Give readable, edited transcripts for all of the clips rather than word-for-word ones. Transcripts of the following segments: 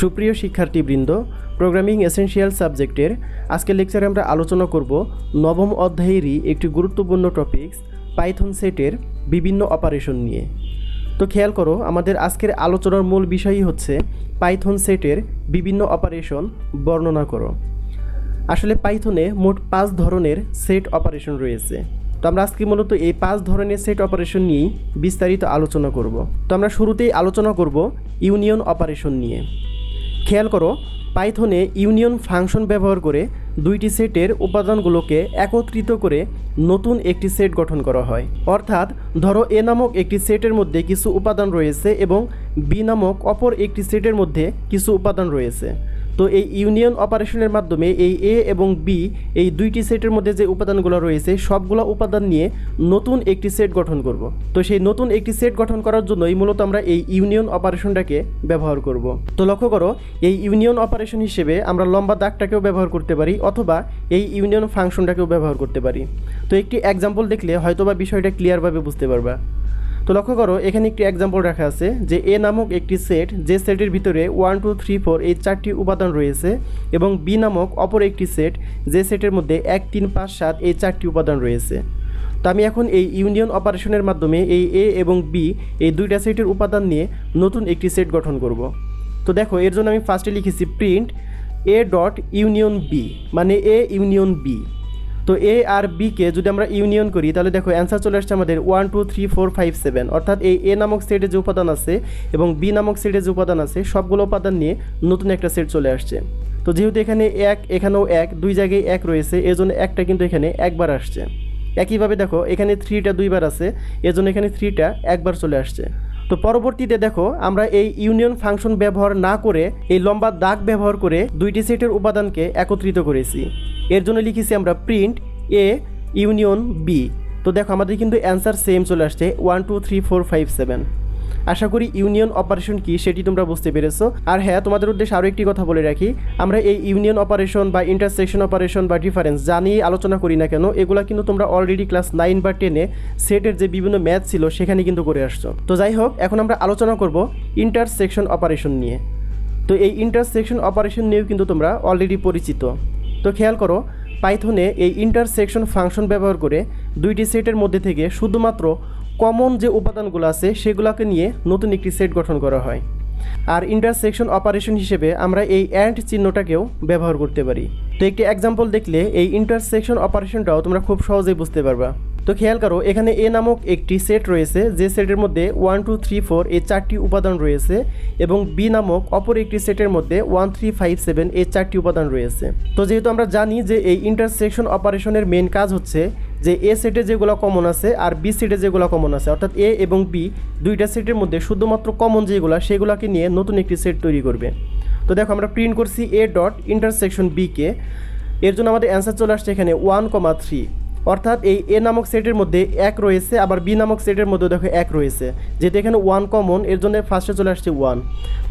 সুপ্রিয় শিক্ষার্থীবৃন্দ, programming essential সাবজেক্টের আজকের লেকচারে আমরা আলোচনা করব নবম অধ্যায়েরই একটি গুরুত্বপূর্ণ টপিকস পাইথন সেটের বিভিন্ন অপারেশন নিয়ে। তো খেয়াল করো, আমাদের আজকের আলোচনার মূল বিষয়ই হচ্ছে পাইথন সেটের বিভিন্ন অপারেশন বর্ণনা করো। আসলে পাইথনে মোট 5 ধরনের সেট অপারেশন রয়েছে। তো আমরা আজকে মূলত এই 5 ধরনের সেট অপারেশন নিয়েই বিস্তারিত আলোচনা করব। তো আমরা শুরুতেই আলোচনা করব ইউনিয়ন অপারেশন নিয়ে। খেয়াল করো, পাইথনে ইউনিয়ন ফাংশন ব্যবহার করে দুইটি সেটের উপাদানগুলোকে একত্রিত করে নতুন একটি সেট গঠন করা হয়। অর্থাৎ ধরো এ নামক একটি সেটের মধ্যে কিছু উপাদান রয়েছে এবং বি নামক অপর একটি সেটের মধ্যে কিছু উপাদান রয়েছে। তো এই ইউনিয়ন অপারেশনের মাধ্যমে এই এ এবং বি এই দুইটি সেটের মধ্যে যে উপাদানগুলো রয়েছে সবগুলো উপাদান নিয়ে নতুন একটি সেট গঠন করব। তো সেই নতুন একটি সেট গঠন করার জন্যই মূলত আমরা এই ইউনিয়ন অপারেশনটাকে ব্যবহার করব। তো লক্ষ্য করো, এই ইউনিয়ন অপারেশন হিসেবে আমরা লম্বা দাগটাকেও ব্যবহার করতে পারি অথবা এই ইউনিয়ন ফাংশনটাকেও ব্যবহার করতে পারি। তো একটি এক্সাম্পল দেখলে হয়তোবা বিষয়টা ক্লিয়ারভাবে বুঝতে পারবা। তো লক্ষ্য করো, এখানে একটি এক্সাম্পল রাখা আছে যে এ নামক একটি সেট, যে সেটের ভিতরে 1 2 3 4 এই 4টি উপাদান রয়েছে, এবং বি নামক অপর একটি সেট, যে সেটের মধ্যে 1 3 5 7 এই 4টি উপাদান রয়েছে। তো আমি এখন এই ইউনিয়ন অপারেশনের মাধ্যমে এই এ এবং বি এই দুইটা সেটের উপাদান নিয়ে নতুন একটি সেট গঠন করব। তো দেখো, এর জন্য আমি ফার্স্টে লিখেছি print A dot union B, মানে এ ইউনিয়ন বি। তো এ আর বিকে যদি আমরা ইউনিয়ন করি তাহলে দেখো অ্যান্সার চলে আসছে আমাদের 1 2 3 4 5 7। অর্থাৎ এই এ নামক সেটে যে উপাদান আছে এবং বি নামক সেটে যে উপাদান আছে সবগুলো উপাদান নিয়ে নতুন একটা সেট চলে আসছে। তো যেহেতু এখানে এক, এখানেও এক, দুই জায়গায় এক রয়েছে, এর জন্য একটা কিন্তু এখানে একবার আসছে। একইভাবে দেখো এখানে 3টা দুইবার আছে, এর জন্য এখানে 3টা একবার চলে আসছে। তো পরবর্তীতে দেখো আমরা এই ইউনিয়ন ফাংশন ব্যবহার না করে এই লম্বা দাগ ব্যবহার করে দুইটি সেটের উপাদানকে একত্রিত করেছি। এর জন্য লিখেছি আমরা প্রিন্ট এ ইউনিয়ন বি। তো দেখো আমাদের কিন্তু অ্যান্সার সেম চলে আসছে 1 2 3 4 5 7। আশা করি ইউনিয়ন অপারেশন কি সেটি তোমরা বুঝতে পেরেছো। আর হ্যাঁ, তোমাদের উদ্দেশ্যে আরও একটি কথা বলে রাখি, আমরা এই ইউনিয়ন অপারেশন বা ইন্টারসেকশন অপারেশন বা ডিফারেন্স যা নিয়ে আলোচনা করি না কেন, এগুলো কিন্তু তোমরা অলরেডি ক্লাস 9 বা 10-এ সেটের যে বিভিন্ন ম্যাথ ছিল সেখানে কিন্তু করে আসছো। তো যাই হোক, এখন আমরা আলোচনা করব ইন্টারসেকশন অপারেশন নিয়ে। তো এই ইন্টারসেকশন অপারেশন নিয়েও কিন্তু তোমরা অলরেডি পরিচিত। তো খেয়াল করো, পাইথনে এই ইন্টারসেকশন ফাংশন ব্যবহার করে দুইটি সেটের মধ্যে থেকে শুধুমাত্র কমন যে উপাদানগুলো আছে সেগুলোকে নিয়ে নতুন একটি সেট গঠন করা হয়। আর ইন্টারসেকশন অপারেশন হিসেবে আমরা এই অ্যান্ড চিহ্নটাকেও ব্যবহার করতে পারি। তো একটি এক্সাম্পল দেখলে এই ইন্টারসেকশন অপারেশনটাও তোমরা খুব সহজেই বুঝতে পারবা। তো খেয়াল করো, এখানে এ নামক একটি সেট রয়েছে, যে সেটের মধ্যে 1 2 3 4 এই 4টি উপাদান রয়েছে, এবং বি নামক অপর একটি সেটের মধ্যে 1 3 5 7 এই 4টি উপাদান রয়েছে। তো যেহেতু আমরা জানি যে এই ইন্টারসেকশন অপারেশনের মেন কাজ হচ্ছে যে এ সেটে যেগুলো কমন আছে আর বি সেটে যেগুলো কমন আছে, অর্থাৎ এ এবং বি দুইটা সেটের মধ্যে শুধুমাত্র কমন যেগুলো সেগুলোকে নিয়ে নতুন একটি সেট তৈরি করবে। তো দেখো আমরা প্রিন্ট করছি এ ডট ইন্টারসেকশন বিকে। এর জন্য আমাদের অ্যান্সার চলে আসছে এখানে 1 3। অর্থাৎ এই এ নামক সেটের মধ্যে 1 রয়েছে, আবার বি নামক সেটের মধ্যে দেখো 1 রয়েছে। যেহেতু এখানে 1 কমন, এর জন্য ফার্স্টে চলে আসছে 1।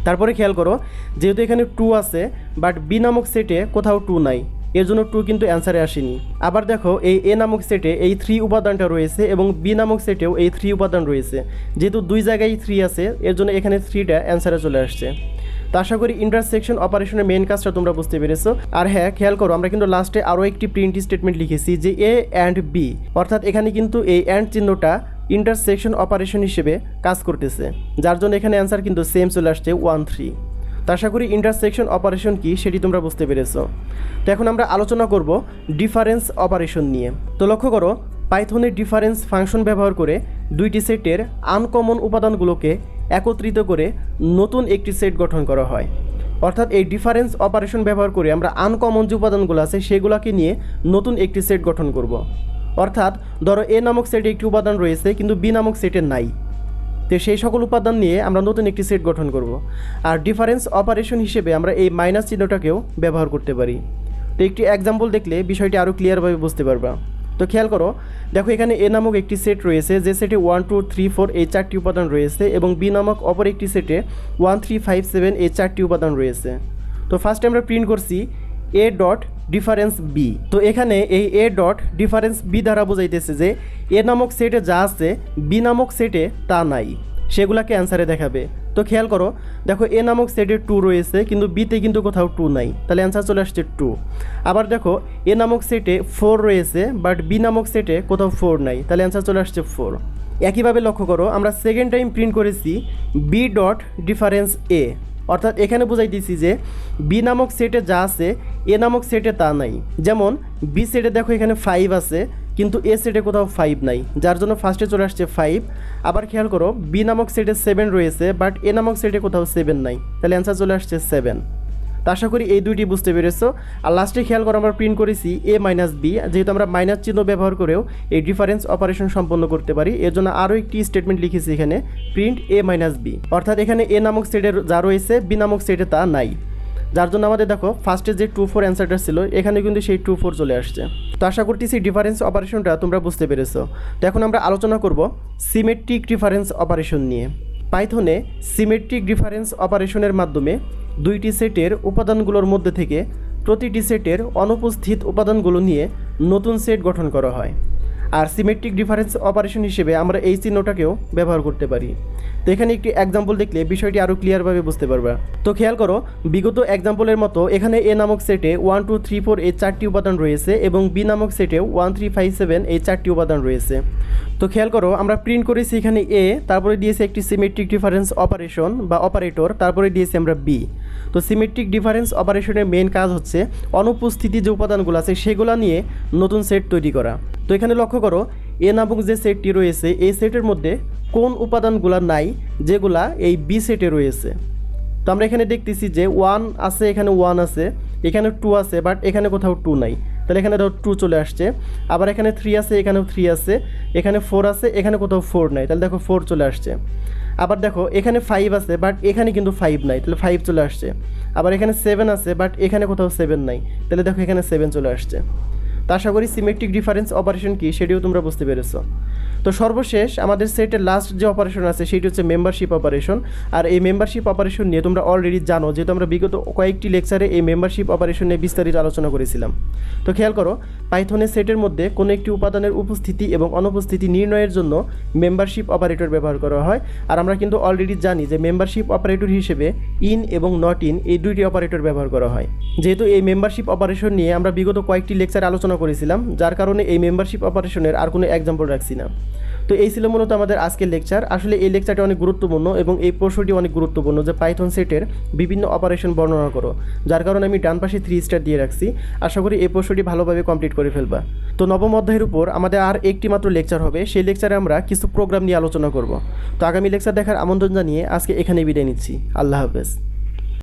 তারপরে খেয়াল করো, যেহেতু এখানে 2 আছে বাট বি নামক সেটে কোথাও 2 নাই, এর জন্য 2 কিন্তু অ্যান্সারে আসেনি। আবার দেখো এই এ নামক সেটে এই 3 উপাদানটা রয়েছে এবং বি নামক সেটেও এই 3 উপাদান রয়েছে। যেহেতু দুই জায়গায় 3 আছে, এর জন্য এখানে 3টা অ্যান্সারে চলে আসছে। তো আশা করি ইন্টারসেকশন অপারেশনের মেন কাজটা তোমরা বুঝতে পেরেছো। আর হ্যাঁ, খেয়াল করো, আমরা কিন্তু লাস্টে আরও একটি প্রিন্ট স্টেটমেন্ট লিখেছি যে এ অ্যান্ড বি। অর্থাৎ এখানে কিন্তু এই অ্যান্ড চিহ্নটা ইন্টারসেকশন অপারেশন হিসেবে কাজ করতেছে, যার জন্য এখানে অ্যান্সার কিন্তু সেম চলে আসছে 1 3। তো আশা করি ইন্টারসেকশন অপারেশন কি সেটি তোমরা বুঝতে পেরেছো। তো এখন আমরা আলোচনা করব ডিফারেন্স অপারেশন নিয়ে। তো লক্ষ্য করো, পাইথনের ডিফারেন্স ফাংশন ব্যবহার করে দুইটি সেটের আনকমন উপাদানগুলোকে একত্রিত করে নতুন একটি সেট গঠন করা হয়। অর্থাৎ এই ডিফারেন্স অপারেশন ব্যবহার করে আমরা আনকমন যে উপাদানগুলো আছে সেগুলোকে নিয়ে নতুন একটি সেট গঠন করব। অর্থাৎ ধরো এ নামক সেটে একটি উপাদান রয়েছে কিন্তু বি নামক সেটে নাই, তো সেই সকল উপাদান নিয়ে আমরা নতুন একটি সেট গঠন করব। আর ডিফারেন্স অপারেশন হিসেবে আমরা এই মাইনাস চিহ্নটাকেও ব্যবহার করতে পারি। তো একটি এক্সাম্পল দেখলে বিষয়টি আরও ক্লিয়ারভাবে বুঝতে পারবা। তো খেয়াল করো, দেখো এখানে এ নামক একটি সেট রয়েছে, যে সেটে 1 2 3 4 এই 4টি উপাদান রয়েছে, এবং বি নামক অপর একটি সেটে 1 3 5 7 এই 4টি উপাদান রয়েছে। তো ফার্স্টে আমরা প্রিন্ট করছি এ ডট ডিফারেন্স বি। তো এখানে এই এ ডট ডিফারেন্স বি দ্বারা বোঝাইতেছে যে এ নামক সেটে যা আছে বি নামক সেটে তা নাই, সেগুলাকে অ্যান্সারে দেখাবে। তো খেয়াল করো, দেখো এ নামক সেটে 2 রয়েছে কিন্তু বিতে কিন্তু কোথাও 2 নাই, তাহলে অ্যান্সার চলে আসছে 2। আবার দেখো এ নামক সেটে 4 রয়েছে বাট বি নামক সেটে কোথাও 4 নাই, তাহলে অ্যান্সার চলে আসছে 4। একইভাবে লক্ষ্য করো, আমরা সেকেন্ড টাইম প্রিন্ট করেছি বি ডট ডিফারেন্স এ, অর্থাৎ এখানে বুঝাইতেছি যে বি নামক সেটে যা আছে এ নামক সেটে তা নাই। যেমন বি সেটে দেখো এখানে 5 আছে কিন্তু এ সেটে কোথাও 5 নাই, যার জন্য ফার্স্টে চলে আসছে 5। আবার খেয়াল করো বি নামক সেটে 7 রয়েছে বাট এ নামক সেটে কোথাও 7 নাই, তাহলে অ্যান্সার চলে আসছে 7। তো আশা করি এই দুইটি বুঝতে পেরেছো। আর লাস্টে খেয়াল করো আমরা প্রিন্ট করেছি এ মাইনাস বি, যেহেতু আমরা মাইনাস চিহ্ন ব্যবহার করেও এই ডিফারেন্স অপারেশন সম্পন্ন করতে পারি, এর জন্য আরও একটি স্টেটমেন্ট লিখেছি এখানে প্রিন্ট এ মাইনাস বি, অর্থাৎ এখানে এ নামক সেটের যা রয়েছে বি নামক সেটে তা নাই, যার জন্য আমাদের দেখো ফার্স্টে যে 2 4 অ্যান্সারটা ছিল এখানে কিন্তু সেই 2 4 চলে আসছে। তো আশা করতেছি ডিফারেন্স অপারেশনটা তোমরা বুঝতে পেরেছো। তো এখন আমরা আলোচনা করব সিমেট্রিক ডিফারেন্স অপারেশন নিয়ে। পাইথনে সিমেট্রিক ডিফারেন্স অপারেশনের মাধ্যমে দুইটি সেটের উপাদানগুলোর মধ্যে থেকে প্রতিটি সেটের অনুপস্থিত উপাদানগুলো নিয়ে নতুন সেট গঠন করা হয়। আর সিমেট্রিক ডিফারেন্স অপারেশন হিসেবে আমরা এই চিহ্নটাকেও ব্যবহার করতে পারি। তো এখানে একটি এক্সাম্পল দেখলে বিষয়টি আরও ক্লিয়ারভাবে বুঝতে পারবা। তো খেয়াল করো, বিগত এক্সাম্পলের মতো এখানে এ নামক সেটে 1 2 3 4 এই 4টি উপাদান রয়েছে এবং বি নামক সেটেও 1 3 5 7 এই 4টি উপাদান রয়েছে। তো খেয়াল করো, আমরা প্রিন্ট করেছি এখানে এ, তারপরে দিয়েছি একটি সিমেট্রিক ডিফারেন্স অপারেশন বা অপারেটর, তারপরে দিয়েছি আমরা বি। তো সিমেট্রিক ডিফারেন্স অপারেশনের মেন কাজ হচ্ছে অনুপস্থিতি যে উপাদানগুলো আছে সেগুলো নিয়ে নতুন সেট তৈরি করা। তো এখানে লক্ষ্য করো, এ নামক যে সেটটি রয়েছে এই সেটের মধ্যে কোন উপাদানগুলো নাই যেগুলা এই বি সেটে রয়েছে। তো আমরা এখানে দেখতেছি যে 1 আছে, এখানে 1 আছে, এখানে 2 আছে বাট এখানে কোথাও 2 নাই, তাহলে এখানে ধরো 2 চলে আসছে। আবার এখানে 3 আছে, এখানেও 3 আছে, এখানে 4 আছে, এখানে কোথাও 4 নাই, তাহলে দেখো 4 চলে আসছে। আবার দেখো এখানে 5 আছে বাট এখানে কিন্তু 5 নাই, তাহলে 5 চলে আসছে। আবার এখানে 7 আছে বাট এখানে কোথাও 7 নাই, তাহলে দেখো এখানে 7 চলে আসছে। তো আশা করি সিমেট্রিক ডিফারেন্স অপারেশন কি সেটিও তোমরা বুঝতে পেরেছো। তো সর্বশেষ আমাদের সেটের লাস্ট যে অপারেশন আছে সেটি হচ্ছে মেম্বারশিপ অপারেশন। আর এই মেম্বারশিপ অপারেশন নিয়ে তোমরা অলরেডি জানো, যেহেতু আমরা বিগত কয়েকটি লেকচারে এই মেম্বারশিপ অপারেশন নিয়ে বিস্তারিত আলোচনা করেছিলাম। তো খেয়াল করো, পাইথনের সেটের মধ্যে কোনো একটি উপাদানের উপস্থিতি এবং অনুপস্থিতি নির্ণয়ের জন্য মেম্বারশিপ অপারেটর ব্যবহার করা হয়। আর আমরা কিন্তু অলরেডি জানি যে মেম্বারশিপ অপারেটর হিসেবে ইন এবং নট ইন এই দুইটি অপারেটর ব্যবহার করা হয়। যেহেতু এই মেম্বারশিপ অপারেশন নিয়ে আমরা বিগত কয়েকটি লেকচারে আলোচনা করেছিলাম, যার কারণে এই মেম্বারশিপ অপারেশনের আর কোনো এক্সাম্পল রাখছি না। তো এই ছিল মূলত আমাদের আজকের লেকচার। আসলে এই লেকচারটি অনেক গুরুত্বপূর্ণ এবং এই প্রশ্নটি অনেক গুরুত্বপূর্ণ যে পাইথন সেটের বিভিন্ন অপারেশন বর্ণনা করো, যার কারণে আমি ডান পাশে 3 স্টার দিয়ে রাখছি। আশা করি এই প্রশ্নটি ভালোভাবে কমপ্লিট করে ফেলবা। তো নবম অধ্যায়ের উপর আমাদের আর একটি মাত্র লেকচার হবে, সেই লেকচারে আমরা কিছু প্রোগ্রাম নিয়ে আলোচনা করব। তো আগামী লেকচার দেখার আমন্ত্রণ জানিয়ে আজকে এখানেই বিদায় নিচ্ছি। আল্লাহ হাফেজ।